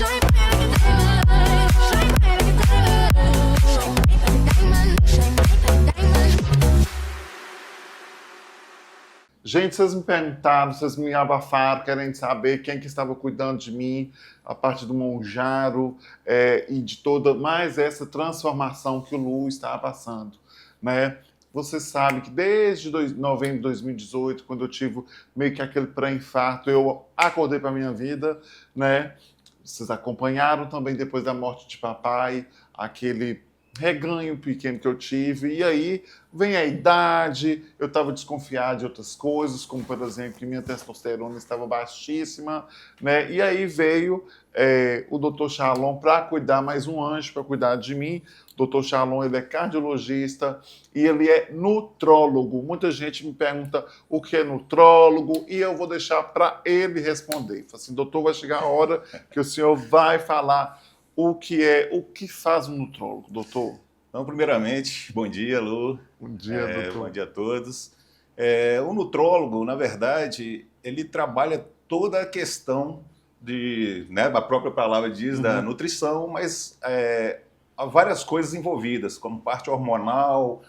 Shine bright like a diamond. Shine bright like a diamond. Shine bright like a diamond. Shine bright like a diamond. Gente, vocês me perguntaram, vocês me abafaram, querendo saber quem que estava cuidando de mim, a parte do Monjaro e de toda mais essa transformação que o Lu estava passando, né? Você sabe que desde novembro de 2018, quando eu tive meio que aquele pré-infarto, eu acordei para a minha vida, né? Vocês acompanharam também depois da morte de papai, aquele reganho pequeno que eu tive, e aí vem a idade, eu estava desconfiado de outras coisas, como por exemplo que minha testosterona estava baixíssima, né? E aí veio o Dr. Shalom para cuidar, mais um anjo para cuidar de mim. O Dr. Shalom, ele é cardiologista e ele é nutrólogo. Muita gente me pergunta o que é nutrólogo e eu vou deixar para ele responder. Fala assim, doutor, vai chegar a hora que o senhor vai falar o que faz um nutrólogo, doutor? Então, primeiramente, bom dia, Lu. Bom dia, doutor. Bom dia a todos. O nutrólogo, na verdade, ele trabalha toda a questão né, a própria palavra diz, da nutrição, mas há várias coisas envolvidas, como parte hormonal,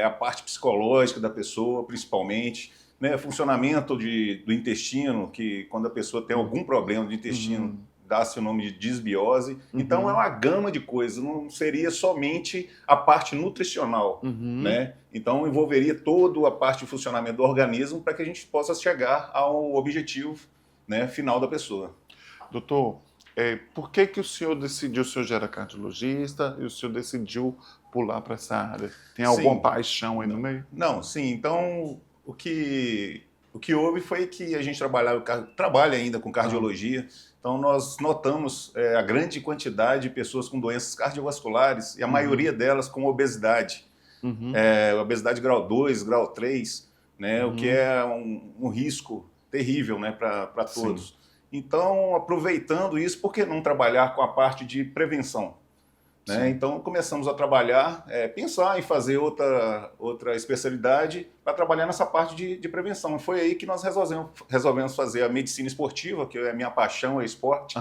a parte psicológica da pessoa, principalmente, né, funcionamento do intestino, que quando a pessoa tem algum problema do intestino, dá-se o nome de disbiose. Então é uma gama de coisas, não seria somente a parte nutricional, né? Então envolveria toda a parte de funcionamento do organismo para que a gente possa chegar ao objetivo, né, final da pessoa. Doutor, por que o senhor decidiu, o senhor já era cardiologista e o senhor decidiu pular para essa área? Tem alguma paixão aí no meio? Não, sim. Então o que houve foi que a gente trabalha ainda com cardiologia. Então, nós notamos a grande quantidade de pessoas com doenças cardiovasculares e a maioria delas com obesidade. Obesidade grau 2, grau 3, né, o que é um risco terrível, né, para todos. Sim. Então, aproveitando isso, por que não trabalhar com a parte de prevenção? Né? Então, começamos a trabalhar, pensar em fazer outra especialidade para trabalhar nessa parte de prevenção. E foi aí que nós resolvemos fazer a medicina esportiva, que é a minha paixão, é esporte.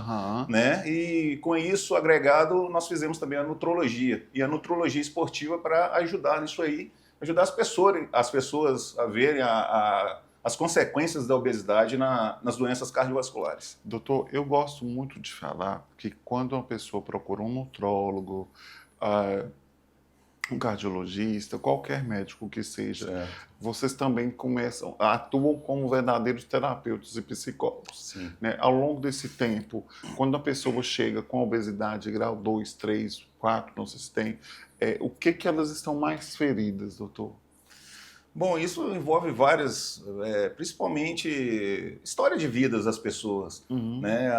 Né? E com isso, agregado, nós fizemos também a nutrologia. E a nutrologia esportiva para ajudar nisso aí, ajudar as pessoas a verem as consequências da obesidade nas doenças cardiovasculares. Doutor, eu gosto muito de falar que quando uma pessoa procura um nutrólogo, um cardiologista, qualquer médico que seja, vocês também atuam como verdadeiros terapeutas e psicólogos. Né? Ao longo desse tempo, quando a pessoa chega com obesidade grau 2, 3, 4, não sei se tem, o que elas estão mais feridas, doutor? Bom, isso envolve várias, principalmente história de vidas das pessoas, né?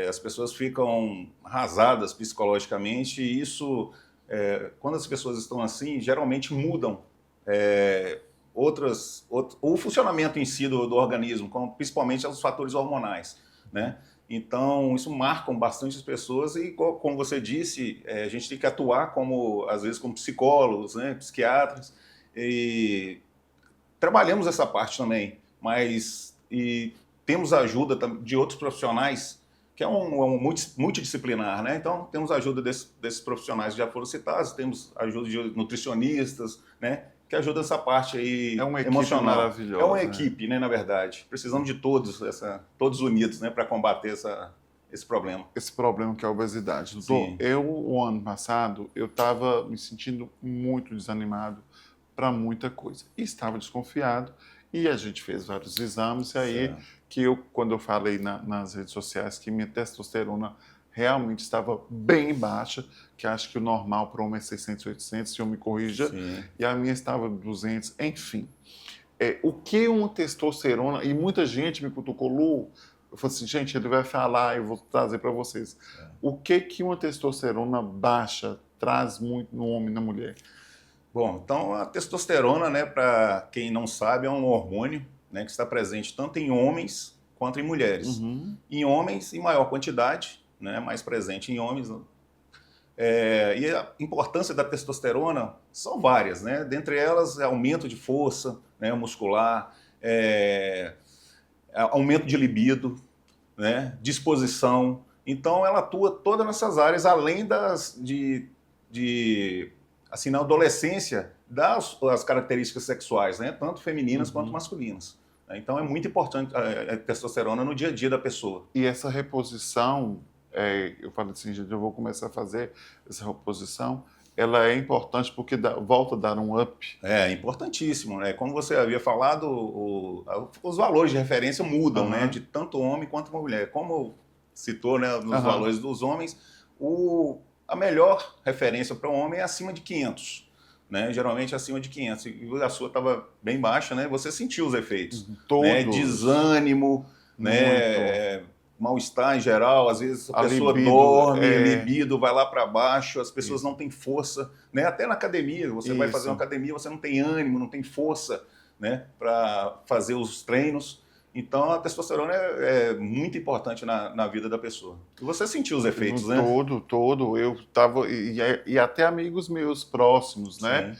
As pessoas ficam arrasadas psicologicamente e isso, quando as pessoas estão assim, geralmente mudam o funcionamento em si do organismo, principalmente os fatores hormonais, né? Então, isso marca bastante as pessoas e, como você disse, a gente tem que atuar às vezes como psicólogos, né, psiquiatras, e trabalhamos essa parte também, e temos a ajuda de outros profissionais, que é um multidisciplinar, né? Então, temos a ajuda desses profissionais que já foram citados, temos a ajuda de nutricionistas, né? Que ajuda essa parte aí emocional. É uma equipe maravilhosa. É uma equipe, né, na verdade. Precisamos de todos unidos, né, para combater esse problema. Esse problema que é a obesidade. Doutor, o ano passado, eu estava me sentindo muito desanimado para muita coisa. E estava desconfiado, e a gente fez vários exames, e aí quando eu falei nas redes sociais que minha testosterona realmente estava bem baixa, que acho que o normal para o homem é 600, 800, se eu me corrija, e a minha estava 200, enfim. O que uma testosterona, e muita gente me cutucou, Lu, eu falei assim, gente, ele vai falar, eu vou trazer para vocês. O que uma testosterona baixa traz muito no homem e na mulher? Bom, então a testosterona, né, para quem não sabe, é um hormônio, né, que está presente tanto em homens quanto em mulheres. Em homens, em maior quantidade, né, mais presente em homens. E a importância da testosterona são várias, né? Dentre elas, aumento de força, né, muscular, aumento de libido, né, disposição. Então, ela atua todas nessas áreas, além assim, na adolescência, das características sexuais, né? Tanto femininas quanto masculinas. Então, é muito importante a testosterona no dia a dia da pessoa. E essa reposição, eu falei assim, gente, eu vou começar a fazer essa reposição, ela é importante porque volta a dar um up. É importantíssimo, né? Como você havia falado, os valores de referência mudam, né? De tanto homem quanto mulher. Como citou, né, nos valores dos homens, a melhor referência para o homem é acima de 500. Né? Geralmente acima de 500. E a sua estava bem baixa, né? Você sentiu os efeitos. Todos. Né? Desânimo, né? Mal-estar em geral, às vezes a pessoa libido, dorme, libido vai lá para baixo, as pessoas não têm força, né? Até na academia, você vai fazer uma academia, você não tem ânimo, não tem força, né? Para fazer os treinos. Então a testosterona é muito importante na vida da pessoa. E você sentiu os efeitos, né? Todo. Eu tava e até amigos meus próximos, né?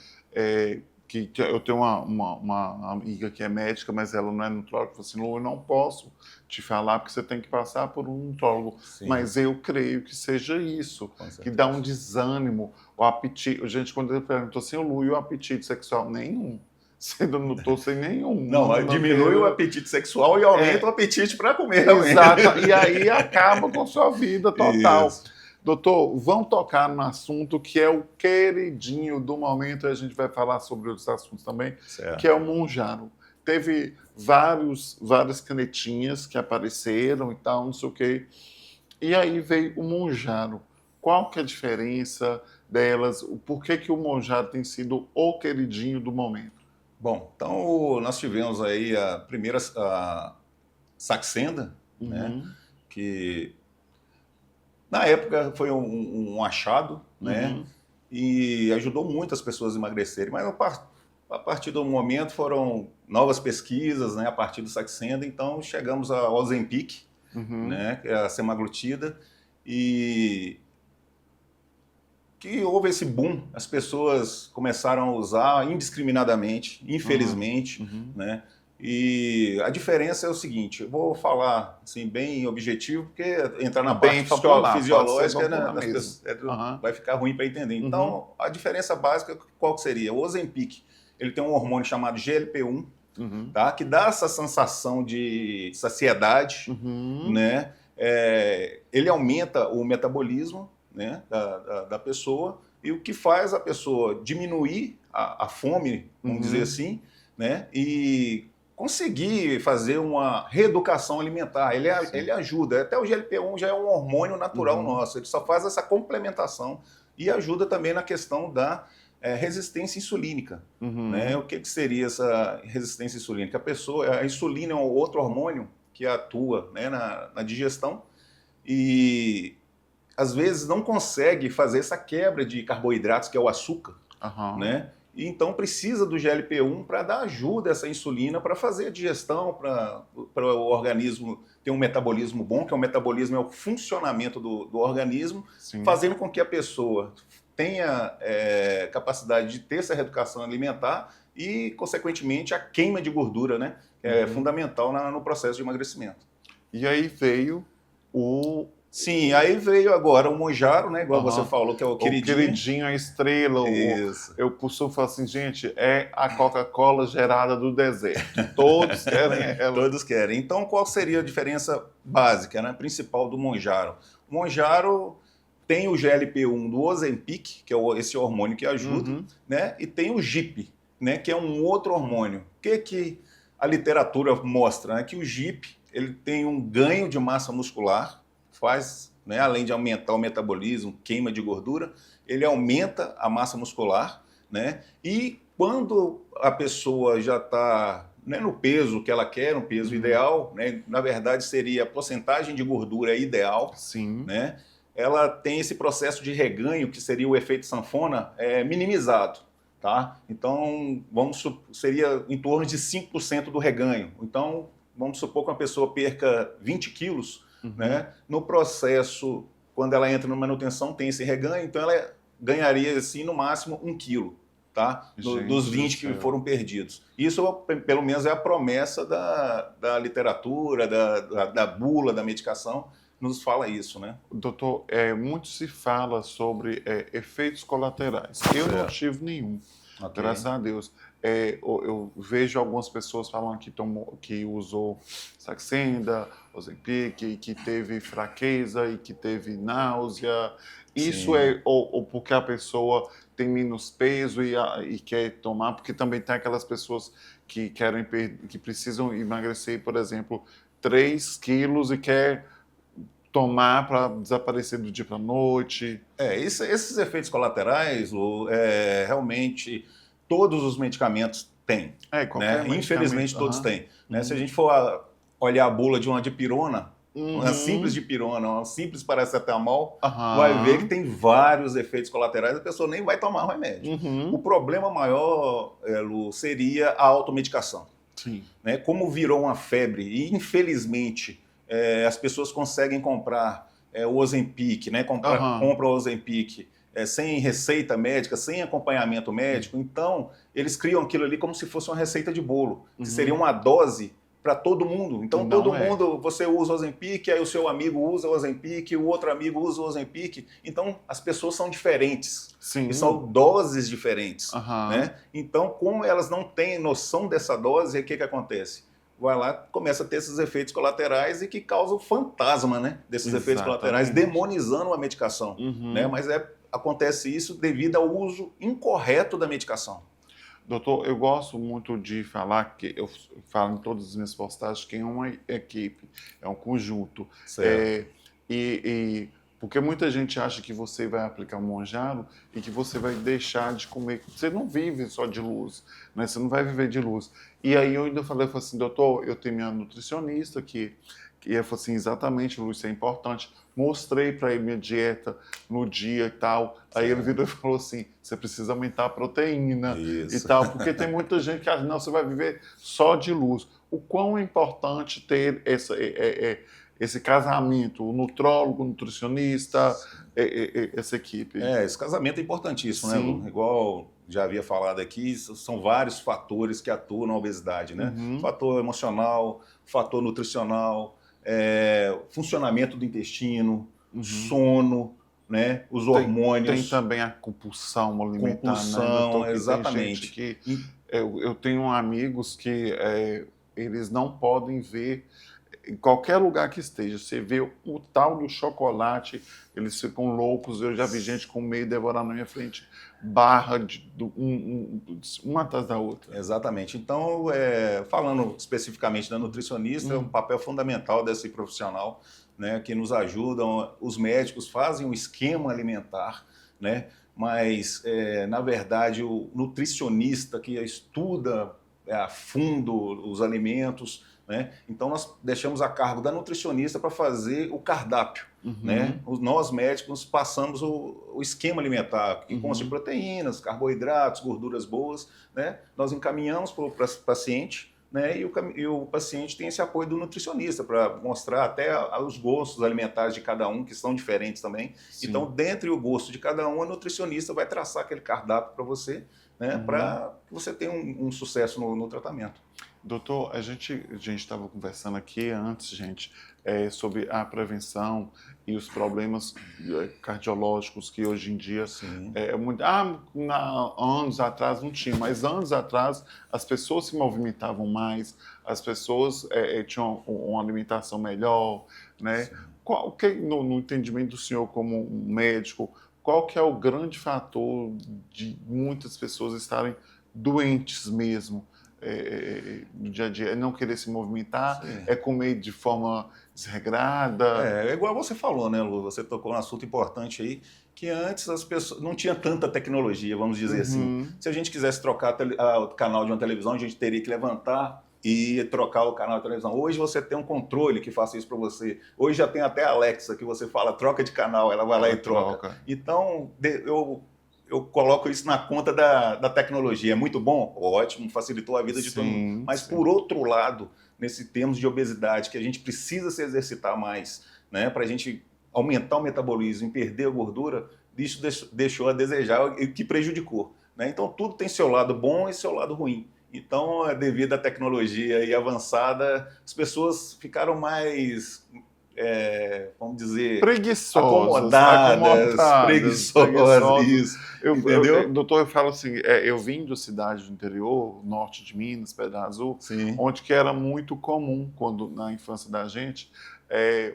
Que eu tenho uma amiga que é médica, mas ela não é nutróloga. Falou assim, Lu, eu não posso te falar porque você tem que passar por um nutrólogo. Sim. Mas eu creio que seja isso, que dá um desânimo, o apetite. Gente, quando ele perguntou assim, Lu, e o apetite sexual? Nenhum. Sendo não estou sem nenhum. Não, diminui o apetite sexual e aumenta o apetite para comer. Exato. E aí acaba com sua vida total. Isso. Doutor, vamos tocar no assunto que é o queridinho do momento, e a gente vai falar sobre outros assuntos também, que é o Mounjaro. Teve várias canetinhas que apareceram e tal, não sei o quê. E aí veio o Mounjaro. Qual que é a diferença delas? Por que o Mounjaro tem sido o queridinho do momento? Bom, então nós tivemos aí a primeira Saxenda, né, que na época foi um achado, né, e ajudou muitas pessoas a emagrecerem, mas a partir do momento foram novas pesquisas, né, a partir do Saxenda, então chegamos ao Ozempic, né, que é a semaglutida, e que houve esse boom, as pessoas começaram a usar indiscriminadamente, infelizmente, né? E a diferença é o seguinte, eu vou falar assim, bem objetivo, porque entrar na parte fisiológica, né, vai ficar ruim para entender. Então, a diferença básica, qual que seria? O Ozempic, ele tem um hormônio chamado GLP-1, tá? Que dá essa sensação de saciedade, né? Ele aumenta o metabolismo, né, da pessoa, e o que faz a pessoa diminuir a fome, vamos dizer assim, né, e conseguir fazer uma reeducação alimentar. Ele ajuda. Até o GLP-1 já é um hormônio natural nosso, ele só faz essa complementação e ajuda também na questão da resistência insulínica. Né? O que seria essa resistência insulínica? A insulina é um outro hormônio que atua, né, na digestão e às vezes não consegue fazer essa quebra de carboidratos, que é o açúcar, né? E então precisa do GLP-1 para dar ajuda a essa insulina para fazer a digestão, para o organismo ter um metabolismo bom, que o metabolismo é o funcionamento do organismo, fazendo com que a pessoa tenha capacidade de ter essa reeducação alimentar e, consequentemente, a queima de gordura, né? Que é fundamental no processo de emagrecimento. E aí veio o... Sim, aí veio agora o Mounjaro, né? Igual você falou, que é o queridinho. O queridinho, a estrela. Isso. Eu costumo falar assim, gente, é a Coca-Cola gerada do deserto. Todos querem ela. Todos querem. Então, qual seria a diferença básica, né, principal do Mounjaro? O Mounjaro tem o GLP-1 do Ozempic, que é esse hormônio que ajuda, né? E tem o GIP, né? Que é um outro hormônio. O que a literatura mostra? Né? Que o GIP ele tem um ganho de massa muscular, faz, né, além de aumentar o metabolismo, queima de gordura, ele aumenta a massa muscular, né? E quando a pessoa já está, né, no peso que ela quer, um peso ideal, né, na verdade seria a porcentagem de gordura ideal, né? Ela tem esse processo de reganho, que seria o efeito sanfona, minimizado. Tá? Então, seria em torno de 5% do reganho. Então, vamos supor que uma pessoa perca 20 quilos, né? No processo, quando ela entra na manutenção, tem esse reganho, então ela ganharia, assim, no máximo 1 quilo, tá? Dos 20 que foram perdidos. Isso, pelo menos, é a promessa da literatura, da bula, da medicação, nos fala isso, né? Doutor, muito se fala sobre efeitos colaterais. Eu não Certo. tive nenhum, Ok. graças a Deus. Eu vejo algumas pessoas falando que usou Saxenda, Ozempic, que teve fraqueza e que teve náusea. Isso Sim. é ou porque a pessoa tem menos peso e quer tomar, porque também tem aquelas pessoas que que precisam emagrecer, por exemplo, 3 quilos e quer tomar para desaparecer do dia para a noite. Esses efeitos colaterais, Lu, realmente todos os medicamentos têm, Qualquer né? medicamento. Infelizmente todos Aham. têm, né? Se a gente for olhar a bula de uma dipirona, uma simples Uhum. dipirona, uma simples paracetamol, vai ver que Aham. tem vários efeitos colaterais, a pessoa nem vai tomar o remédio. O Uhum. problema maior, Lu, seria a automedicação, Sim. né? Como virou uma febre e infelizmente as pessoas conseguem comprar o Ozempic, né? Aham. Compra o Ozempic sem receita médica, sem acompanhamento médico, então eles criam aquilo ali como se fosse uma receita de bolo, que seria Uhum. uma dose para todo mundo. Então todo Não é. mundo, você usa o Ozempic, aí o seu amigo usa o Ozempic, o outro amigo usa o Ozempic, então as pessoas são diferentes Sim. e são doses diferentes, Aham. né? Então, como elas não têm noção dessa dose, o que acontece? Vai lá, começa a ter esses efeitos colaterais e que causam o fantasma, né? Desses efeitos colaterais, Exatamente. demonizando a medicação, Uhum. né? Mas acontece isso devido ao uso incorreto da medicação. Doutor, eu gosto muito de falar, que eu falo em todas as minhas postagens, que é uma equipe, é um conjunto. Certo. Porque muita gente acha que você vai aplicar um Monjaro e que você vai deixar de comer. Você não vive só de luz, né? Você não vai viver de luz. E aí eu ainda falei assim, doutor, eu tenho minha nutricionista que ela falou assim, exatamente, Lu, isso é importante. Mostrei para ele minha dieta no dia e tal. Aí ele virou e falou assim, você precisa aumentar a proteína e Isso. tal, porque tem muita gente que acha, não, você vai viver só de luz. O quão é importante ter esse casamento, o nutrólogo, o nutricionista, essa equipe. Esse casamento é importantíssimo, né, Sim. Lu? Igual já havia falado aqui, são vários fatores que atuam na obesidade, né? Uhum. Fator emocional, fator nutricional, funcionamento do intestino, Uhum. sono, né? Os hormônios. Tem também a compulsão alimentar, né, Compulsão, doutor? Que exatamente. Tem gente que eu tenho amigos que eles não podem ver em qualquer lugar que esteja. Você vê o tal do chocolate, eles ficam loucos. Eu já vi gente comer e devorar na minha frente barra uma atrás da outra. Exatamente. Então, falando especificamente da nutricionista, é um papel fundamental desse profissional, né, que nos ajudam. Os médicos fazem um esquema alimentar, né, mas, na verdade, o nutricionista que estuda a fundo os alimentos, né, então nós deixamos a cargo da nutricionista para fazer o cardápio. Né? Nós médicos passamos o esquema alimentar, que consta de proteínas, carboidratos, gorduras boas, né? Nós encaminhamos para o paciente, né? E o paciente tem esse apoio do nutricionista para mostrar até os gostos alimentares de cada um, que são diferentes também. Sim. Então, dentre o gosto de cada um, a nutricionista vai traçar aquele cardápio para você, né? Para que você tenha um sucesso no tratamento. Doutor, a gente estava conversando aqui antes, gente, sobre a prevenção e os problemas cardiológicos que hoje em dia anos atrás não tinha, mas anos atrás as pessoas se movimentavam mais, as pessoas tinham uma alimentação melhor, né? No entendimento do senhor como um médico, qual que é o grande fator de muitas pessoas estarem doentes mesmo? No dia a dia, é não querer se movimentar, é comer de forma desregrada. É igual você falou, né, Lu? Você tocou um assunto importante aí, que antes as pessoas não tinha tanta tecnologia, vamos dizer assim. Se a gente quisesse trocar o canal de uma televisão, a gente teria que levantar e trocar o canal de televisão. Hoje você tem um controle que faça isso para você. Hoje já tem até a Alexa que você fala, troca de canal, ela vai lá e troca. Então, eu coloco isso na conta da tecnologia. É muito bom? Ótimo, facilitou a vida de todo mundo. Mas, por outro lado, nesse termos de obesidade, que a gente precisa se exercitar mais, né, para a gente aumentar o metabolismo e perder a gordura, isso deixou a desejar, o que prejudicou. Né? Então, tudo tem seu lado bom e seu lado ruim. Então, devido à tecnologia e avançada, as pessoas ficaram mais vamos dizer, Preguiçosas, acomodadas, preguiçosas, isso. Entendeu? Doutor, eu falo assim, eu vim de cidade do interior, norte de Minas, Pedra Azul, Sim. onde que era muito comum, quando na infância da gente,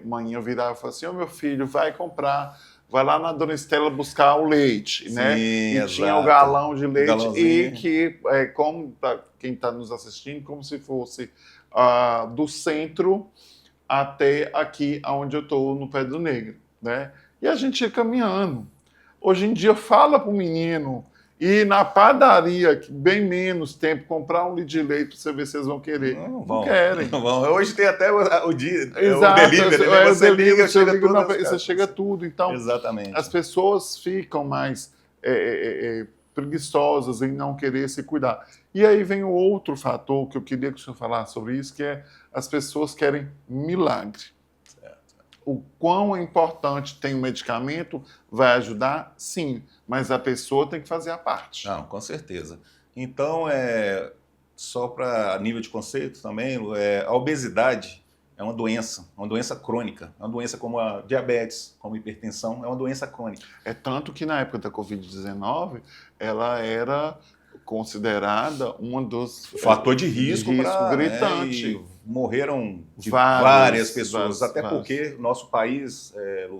manhã eu virava e falava assim, meu filho, vai lá na Dona Estela buscar o leite, né? Sim, E exato. tinha o galão de leite Galãozinho. e que, quem está nos assistindo, como se fosse do centro até aqui onde eu estou, no Pedro Negro, né? E a gente ia caminhando. Hoje em dia, fala para o menino ir na padaria, bem menos tempo, comprar um litro de leite para você ver se eles vão querer. Não querem. Não vão. Hoje tem até o dia, Exato, o delivery, né? Você liga, chega tudo. você chega tudo. Então, exatamente. as pessoas ficam mais preguiçosas em não querer se cuidar. E aí vem o outro fator que eu queria que o senhor falasse sobre isso, que é as pessoas querem milagre. O quão é importante tem o medicamento, vai ajudar? Sim, mas a pessoa tem que fazer a parte. Não, com certeza. Então, só para nível de conceito também, a obesidade é uma doença crônica. É uma doença como a diabetes, como a hipertensão, é uma doença crônica. É tanto que na época da Covid-19, ela era considerada um dos fator de risco gritante. Morreram várias pessoas, até porque nosso país,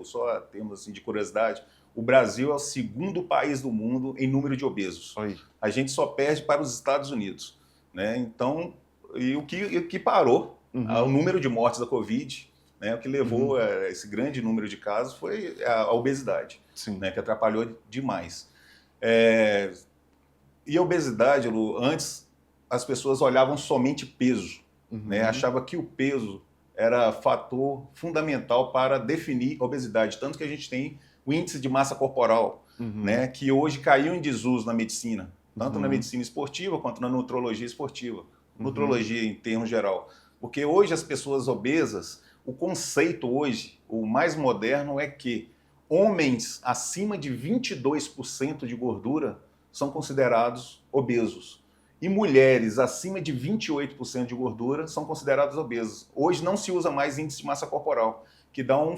só temos assim de curiosidade, o Brasil é o segundo país do mundo em número de obesos. Oi. A gente só perde para os Estados Unidos, né? Então, o que parou o número de mortes da Covid, né? O que levou a esse grande número de casos foi a obesidade, né? Que atrapalhou demais. E a obesidade, Lu, antes as pessoas olhavam somente peso, né? Achava que o peso era fator fundamental para definir obesidade, tanto que a gente tem o índice de massa corporal, né? Que hoje caiu em desuso na medicina, tanto na medicina esportiva quanto na nutrologia esportiva, nutrologia em termos geral. Porque hoje as pessoas obesas, o conceito hoje, o mais moderno é que homens acima de 22% de gordura são considerados obesos. E mulheres acima de 28% de gordura são consideradas obesas. Hoje não se usa mais índice de massa corporal, que dá um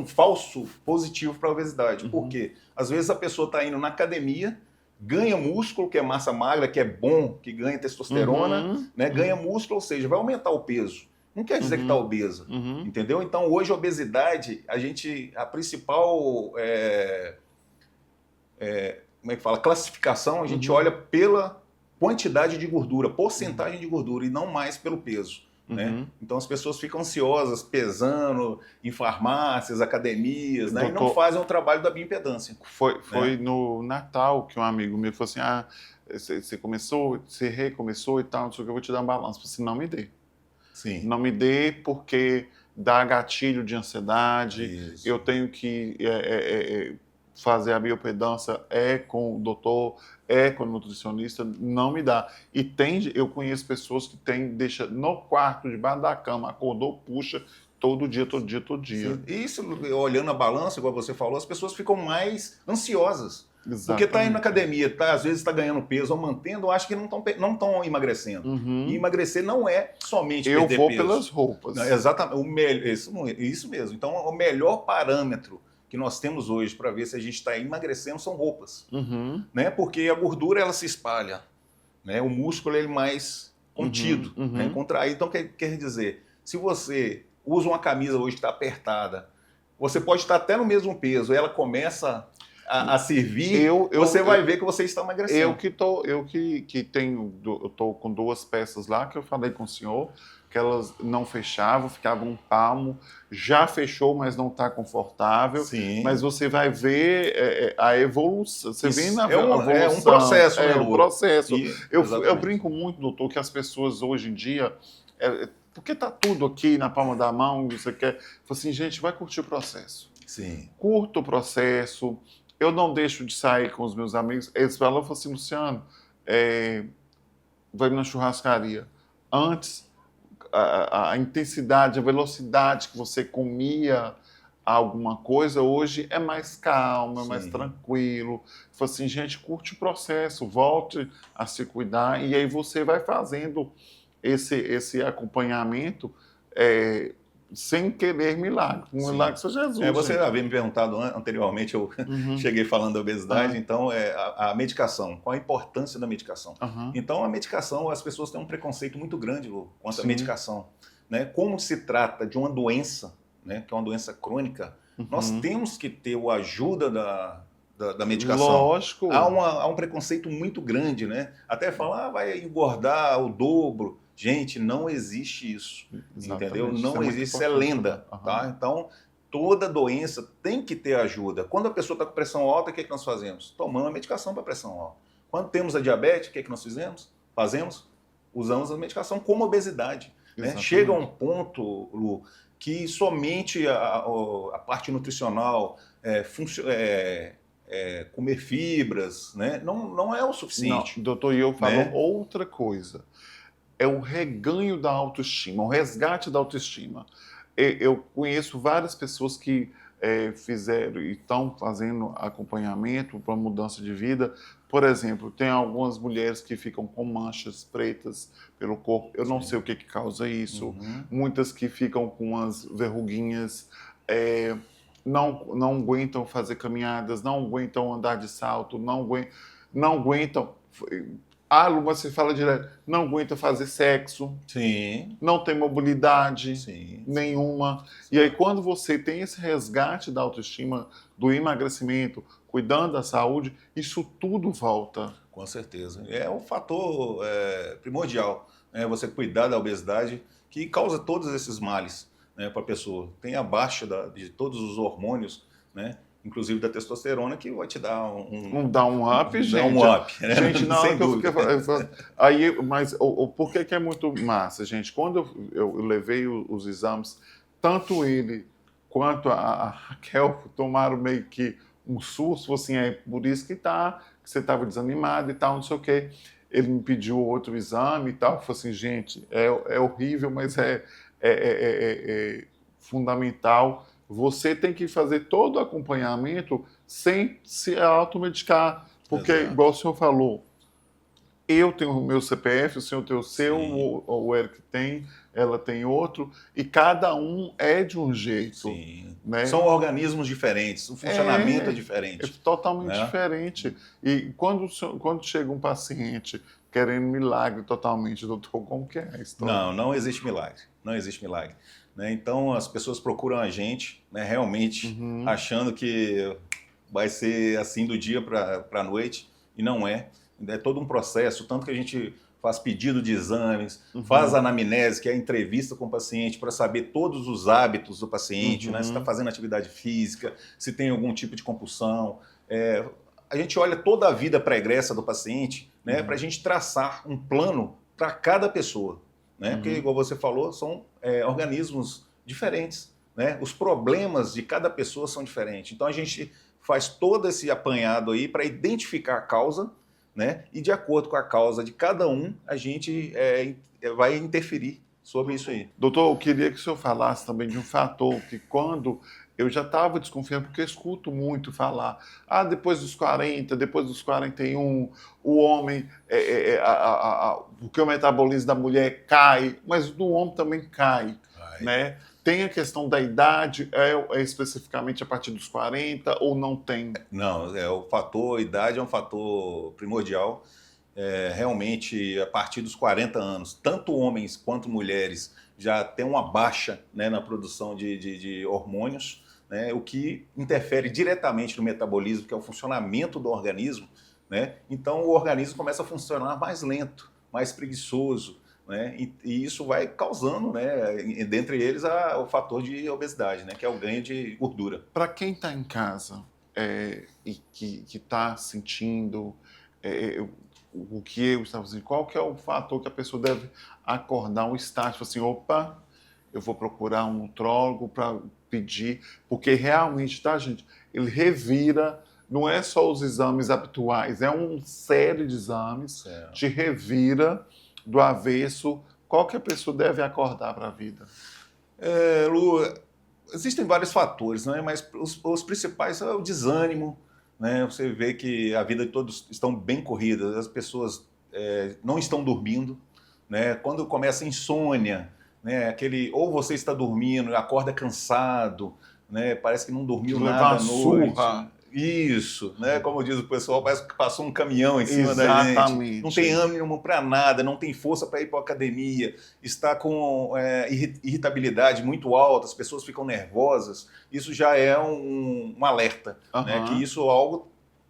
falso positivo para a obesidade. Por quê? Às vezes a pessoa está indo na academia, ganha músculo, que é massa magra, que é bom, que ganha testosterona, né? Ganha músculo, ou seja, vai aumentar o peso. Não quer dizer que está obesa, entendeu? Então hoje a obesidade, a principal... como é que fala? Classificação, a gente olha pela quantidade de gordura, porcentagem de gordura, e não mais pelo peso. Né? Então as pessoas ficam ansiosas, pesando em farmácias, academias, né? E não fazem o trabalho da bioimpedância. Foi no Natal que um amigo meu falou assim, você recomeçou e tal, não sei o que, eu vou te dar um balanço. Eu falei assim, não me dê. Sim. Não me dê porque dá gatilho de ansiedade, Isso. eu tenho que... fazer a bioimpedância com o doutor, com o nutricionista, não me dá. E eu conheço pessoas que deixa no quarto, debaixo da cama, acordou, puxa, todo dia. Sim. Isso, olhando a balança, igual você falou, as pessoas ficam mais ansiosas. Exatamente. Porque está indo na academia, às vezes está ganhando peso ou mantendo, acho que não estão emagrecendo. E emagrecer não é somente perder peso. Eu vou pelas roupas. Não, exatamente, isso mesmo. Então, o melhor parâmetro que nós temos hoje para ver se a gente está emagrecendo são roupas, né? Porque a gordura ela se espalha, né? O músculo ele é mais contido, né? Contraído. Então quer dizer, se você usa uma camisa hoje que está apertada, você pode estar até no mesmo peso, e ela começa a servir, você vai ver que você está emagrecendo. Eu tô com 2 peças lá que eu falei com o senhor, que elas não fechavam, ficavam um palmo, já fechou, mas não está confortável. Sim. Mas você vai ver a evolução. Você vê na evolução. É um processo, né, É um processo. Eu brinco brinco muito, doutor, que as pessoas hoje em dia... porque está tudo aqui na palma da mão, você quer... Fala assim, gente, vai curtir o processo. Sim. Curta o processo. Eu não deixo de sair com os meus amigos. Eles falam assim, Luciano, vai na churrascaria. Antes, a intensidade, a velocidade que você comia alguma coisa, hoje é mais calmo, é mais tranquilo. Fala assim, gente, curte o processo, volte a se cuidar, e aí você vai fazendo esse acompanhamento sem querer milagre. Um Sim. milagre só Jesus. Você gente. havia me perguntado anteriormente, eu Uhum. cheguei falando da obesidade, Ah. então a medicação, qual a importância da medicação? Aham. Então a medicação, as pessoas têm um preconceito muito grande, Lu, quanto à Sim. medicação. Né? Como se trata de uma doença, né, que é uma doença crônica, nós Uhum. temos que ter a ajuda da medicação. Lógico. Há um preconceito muito grande, né? Até falar, vai engordar o dobro. Gente, não existe isso, Exatamente. entendeu? Isso Não é muito existe, isso é importante. lenda, Aham. tá? Então, toda doença tem que ter ajuda. Quando a pessoa está com pressão alta, o que é que nós fazemos? Tomamos a medicação para pressão alta. Quando temos a diabetes, o que é que nós fazemos? Usamos a medicação como obesidade. Né? Exatamente. Chega a um ponto, Lu, que somente a parte nutricional, comer fibras, né? Não é o suficiente. Não, doutor Iô falou Né? outra coisa. É o reganho da autoestima, o resgate da autoestima. Eu conheço várias pessoas que fizeram e estão fazendo acompanhamento para mudança de vida. Por exemplo, tem algumas mulheres que ficam com manchas pretas pelo corpo. Eu não Sim. sei o que causa isso. Uhum. Muitas que ficam com umas verruguinhas, não aguentam fazer caminhadas, não aguentam andar de salto, não aguentam. Lu, você fala direto, não aguenta fazer sexo, Sim, não tem mobilidade sim. nenhuma. E aí, quando você tem esse resgate da autoestima, do emagrecimento, cuidando da saúde, isso tudo volta. Com certeza. É um fator primordial, né? Você cuidar da obesidade, que causa todos esses males, né, para a pessoa. Tem a baixa de todos os hormônios, né, inclusive da testosterona, que vai te dar Não dá um up, gente. um up, né? Gente, na hora Sem que eu dúvida. fiquei... Aí, mas por que é muito massa, gente? Quando eu levei os exames, tanto ele quanto a Raquel tomaram meio que um susto, assim, é por isso que você estava desanimado e tal, não sei o quê. Ele me pediu outro exame e tal. Eu falei assim, gente, é horrível, mas é fundamental. Você tem que fazer todo o acompanhamento sem se automedicar. Porque, Exato. igual o senhor falou, eu tenho o meu CPF, o senhor tem o seu, Sim. o Eric tem, ela tem outro, e cada um é de um jeito. Sim. Né? São organismos diferentes, o funcionamento é É diferente. totalmente Né? diferente. E quando chega um paciente querendo milagre totalmente, doutor, como que é a história? Não existe milagre. Não existe milagre. Né? Então as pessoas procuram a gente, né, realmente achando que vai ser assim do dia para a noite, e não é. É todo um processo, tanto que a gente faz pedido de exames, faz anamnese, que é a entrevista com o paciente, para saber todos os hábitos do paciente, né? Se está fazendo atividade física, se tem algum tipo de compulsão. A gente olha toda a vida pregressa do paciente, né, para a gente traçar um plano para cada pessoa. Né? Porque, igual você falou, são organismos diferentes. Né? Os problemas de cada pessoa são diferentes. Então a gente faz todo esse apanhado aí para identificar a causa, né? E de acordo com a causa de cada um, a gente vai interferir sobre isso aí. Doutor, eu queria que o senhor falasse também de um fator que quando eu já estava desconfiando, porque eu escuto muito falar, depois dos 40, depois dos 41, o homem, porque o metabolismo da mulher cai, mas do homem também cai, né? Tem a questão da idade, especificamente a partir dos 40 ou não tem? Não, o fator idade é um fator primordial. Realmente, a partir dos 40 anos, tanto homens quanto mulheres já tem uma baixa, né, na produção de hormônios, né, o que interfere diretamente no metabolismo, que é o funcionamento do organismo. Né? Então, o organismo começa a funcionar mais lento, mais preguiçoso. Né? E isso vai causando, né, dentre eles, o fator de obesidade, né, que é o ganho de gordura. Para quem está em casa e que está sentindo o que eu estava dizendo, qual que é o fator que a pessoa deve acordar um start, assim, opa, eu vou procurar um nutrólogo para pedir, porque realmente, tá, gente, ele revira, não é só os exames habituais, é uma série de exames, te revira do avesso. Qual que a pessoa deve acordar para a vida? Lu, existem vários fatores, né? Mas os principais são o desânimo, né? Você vê que a vida de todos estão bem corridas, as pessoas não estão dormindo, né? Quando começa a insônia, né? Ou você está dormindo, acorda cansado, né? Parece que não dormiu Levar nada à uma noite. surra. Isso, né? Como diz o pessoal, parece que passou um caminhão em cima da gente. Exatamente. Não tem ânimo para nada, não tem força para ir para a academia, está com irritabilidade muito alta, as pessoas ficam nervosas. Isso já é um alerta, né? Que isso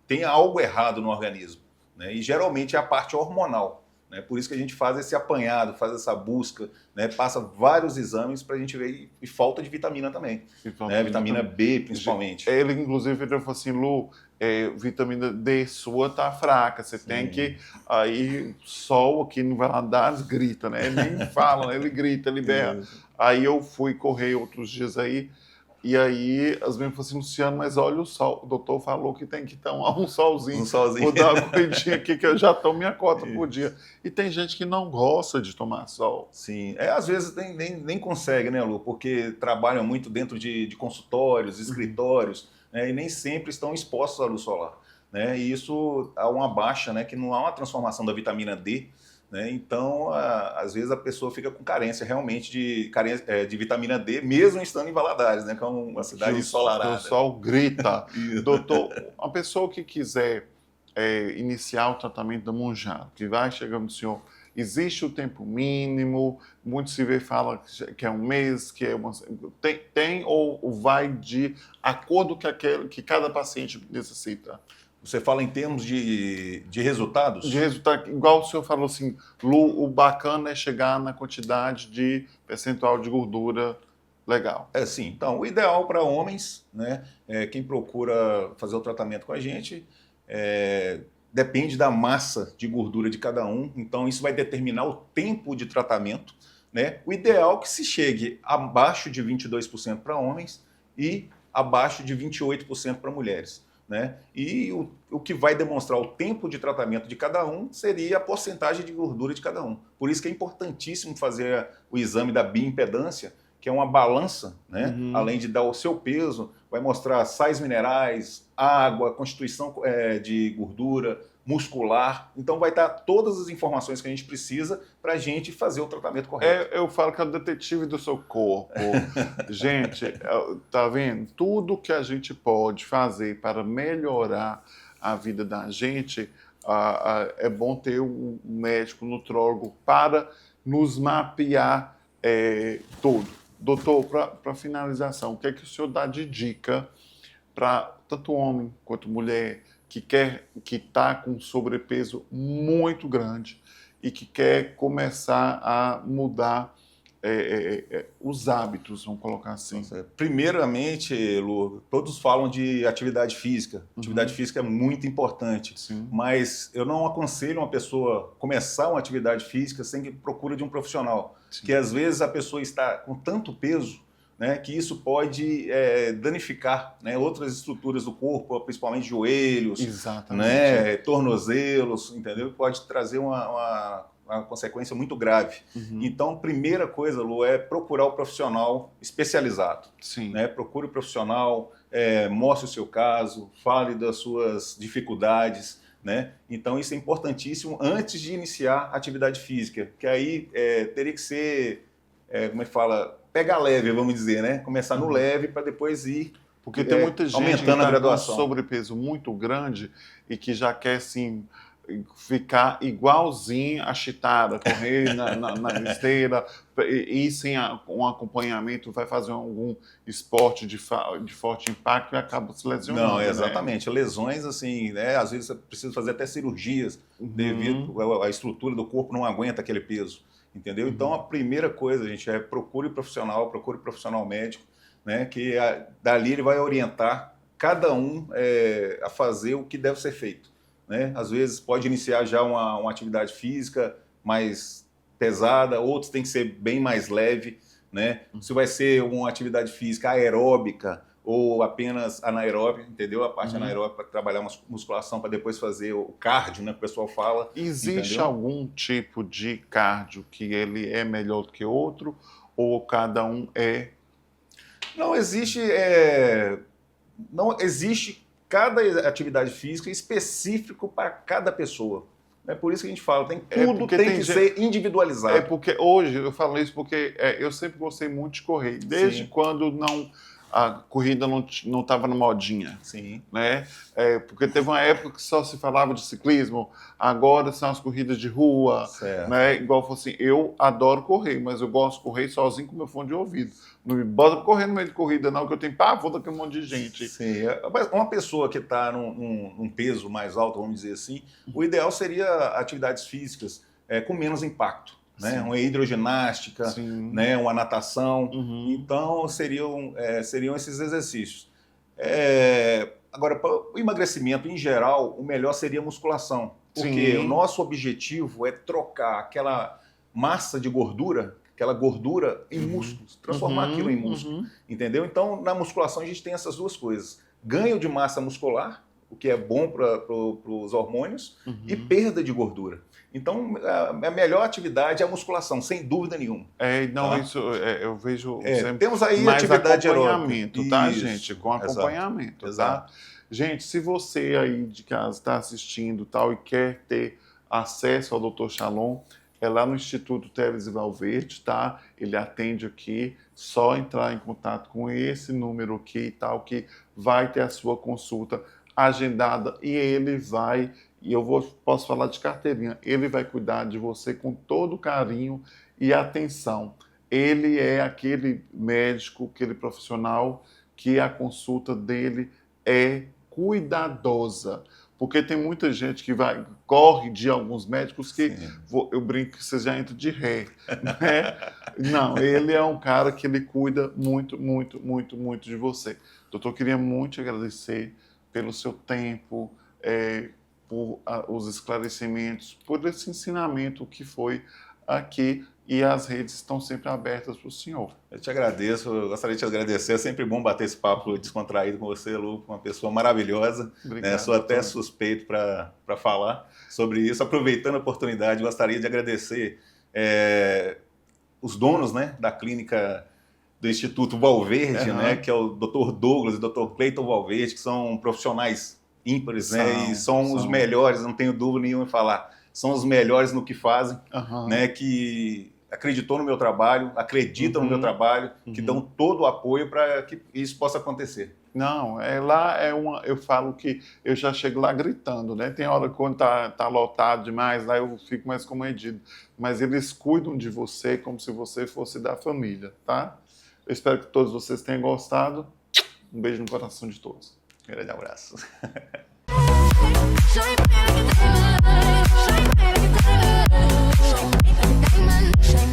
tem algo errado no organismo, né? E geralmente é a parte hormonal. Né? Por isso que a gente faz esse apanhado, faz essa busca, né? Passa vários exames para a gente ver, e falta de vitamina também, né? Vitamina B principalmente. Ele, inclusive, ele falou assim, Lu, vitamina D sua tá fraca, você tem que... Aí, sol aqui no Valadares grita, né? Ele nem fala, né? Ele grita, ele berra. Aí eu fui correr outros dias aí, e aí as meninas falaram assim, Luciano, mas olha o sol, o doutor falou que tem que tomar um solzinho. Vou dar uma corridinha aqui que eu já tomo minha cota por dia. E tem gente que não gosta de tomar sol. Sim, às vezes nem consegue, né, Lu? Porque trabalham muito dentro de consultórios, escritórios, né, e nem sempre estão expostos à luz solar, né? E isso há uma baixa, né, que não há uma transformação da vitamina D, né? Então, às vezes a pessoa fica com carência realmente de vitamina D, mesmo estando em Valadares, né? Que é uma cidade ensolarada. O sol grita. Doutor, uma pessoa que quiser iniciar o tratamento da Mounjaro, que vai chegando no senhor, existe o tempo mínimo? Muito se vê, fala que é um mês, que é uma... Tem ou vai de acordo com que cada paciente necessita? Você fala em termos de resultados? De resultado, igual o senhor falou assim, Lu, o bacana é chegar na quantidade de percentual de gordura legal. Sim. Então, o ideal para homens, né, quem procura fazer o tratamento com a gente, depende da massa de gordura de cada um, então isso vai determinar o tempo de tratamento, né? O ideal é que se chegue abaixo de 22% para homens e abaixo de 28% para mulheres. Né? E o que vai demonstrar o tempo de tratamento de cada um seria a porcentagem de gordura de cada um. Por isso que é importantíssimo fazer o exame da bioimpedância, que é uma balança, né? Além de dar o seu peso, vai mostrar sais minerais, água, constituição de gordura, muscular. Então vai dar todas as informações que a gente precisa para a gente fazer o tratamento correto. Eu falo que é o detetive do seu corpo. Gente, tá vendo? Tudo que a gente pode fazer para melhorar a vida da gente, é bom ter um médico nutrólogo para nos mapear todo. Doutor, para finalização, o que é que o senhor dá de dica para tanto homem quanto mulher que está com sobrepeso muito grande e que quer começar a mudar os hábitos, vamos colocar assim? Primeiramente, Lu, todos falam de atividade física. Atividade física é muito importante, mas eu não aconselho uma pessoa começar uma atividade física sem que procura de um profissional, porque às vezes a pessoa está com tanto peso, né, que isso pode danificar, né, outras estruturas do corpo, principalmente joelhos, né, tornozelos, entendeu? Pode trazer uma consequência muito grave. Então, primeira coisa, Lu, é procurar o profissional especializado. Né? Procure o profissional, mostre o seu caso, fale das suas dificuldades. Né? Então, isso é importantíssimo antes de iniciar a atividade física, que aí teria que ser, como é que fala, pegar leve, vamos dizer, né? Começar no leve para depois ir porque tem muita gente aumentando a graduação. Com sobrepeso muito grande e que já quer, assim, ficar igualzinho a Chitara, correr na esteira, e sem um acompanhamento, vai fazer algum esporte de forte impacto e acaba se lesionando. Não, exatamente. Né? Lesões, assim, às vezes você precisa fazer até cirurgias, devido à estrutura do corpo não aguenta aquele peso, entendeu? Então, a primeira coisa, gente, procure profissional médico, né, que dali ele vai orientar cada um a fazer o que deve ser feito. Né? Às vezes pode iniciar já uma atividade física mais pesada, outros tem que ser bem mais leve, né? Se vai ser uma atividade física aeróbica ou apenas anaeróbica, entendeu? A parte anaeróbica para trabalhar uma musculação para depois fazer o cardio, né? Que o pessoal fala. Existe entendeu? algum tipo de cardio que ele é melhor do que outro ou cada um é? Não existe cada atividade física específico para cada pessoa. É por isso que a gente fala, tudo porque tem tem que gente- ser individualizado. É porque hoje, eu falo isso porque eu sempre gostei muito de correr, desde Sim. quando a corrida não estava na modinha, Sim. né? Porque teve uma época que só se falava de ciclismo, agora são as corridas de rua, Certo. né? Igual eu falo assim, eu adoro correr, mas eu gosto de correr sozinho com meu fone de ouvido. Não me bota pra correr no meio de corrida não, que eu tenho pavor daquele monte de gente. Sim, mas uma pessoa que está num peso mais alto, vamos dizer assim, o ideal seria atividades físicas com menos impacto, né? Sim. Uma hidroginástica, Sim. né? Uma natação. Uhum. Então, seriam esses exercícios. Agora, para o emagrecimento em geral, o melhor seria a musculação, porque Sim. o nosso objetivo é trocar aquela massa de gordura, aquela gordura em músculos, transformar aquilo em músculo. Uhum. Entendeu? Então, na musculação, a gente tem essas duas coisas. Ganho de massa muscular, o que é bom para os hormônios, e perda de gordura. Então, a melhor atividade é a musculação, sem dúvida nenhuma. Não, Tá? isso eu vejo sempre. Temos aí Mais atividade acompanhamento, aeróbica. tá, Isso, gente? Com exato. acompanhamento, Exato. tá? Gente, se você aí de casa está assistindo tal e quer ter acesso ao Dr. Shalom, é lá no Instituto Teles e Valverde, tá? Ele atende aqui, só entrar em contato com esse número aqui e tal, que vai ter a sua consulta agendada e ele vai, e posso falar de carteirinha, ele vai cuidar de você com todo carinho e atenção. Ele é aquele médico, aquele profissional que a consulta dele é cuidadosa. Porque tem muita gente que corre de alguns médicos que, eu brinco que você já entra de ré, né? Não, ele é um cara que ele cuida muito, muito, muito, muito de você. Doutor, queria muito te agradecer pelo seu tempo, por os esclarecimentos, por esse ensinamento que foi aqui, e as redes estão sempre abertas para o senhor. Eu te agradeço, eu gostaria de te agradecer. É sempre bom bater esse papo descontraído com você, Lu, uma pessoa maravilhosa. Obrigado, Sou até doutor. suspeito para falar sobre isso. Aproveitando a oportunidade, gostaria de agradecer os donos, né, da clínica do Instituto Valverde, né, que é o Dr. Douglas e o Dr. Cleiton Valverde, que são profissionais ímpares, né, e são os melhores, não tenho dúvida nenhuma em falar. São os melhores no que fazem, né, que acreditou no meu trabalho, acreditam no meu trabalho, que dão todo o apoio para que isso possa acontecer. Não, eu falo que eu já chego lá gritando, né? Tem hora quando tá lotado demais, lá eu fico mais comedido. Mas eles cuidam de você como se você fosse da família, tá? Eu espero que todos vocês tenham gostado. Um beijo no coração de todos. Um grande abraço. Shine bright like a diamond, shine bright like a diamond, shine bright like a diamond, shine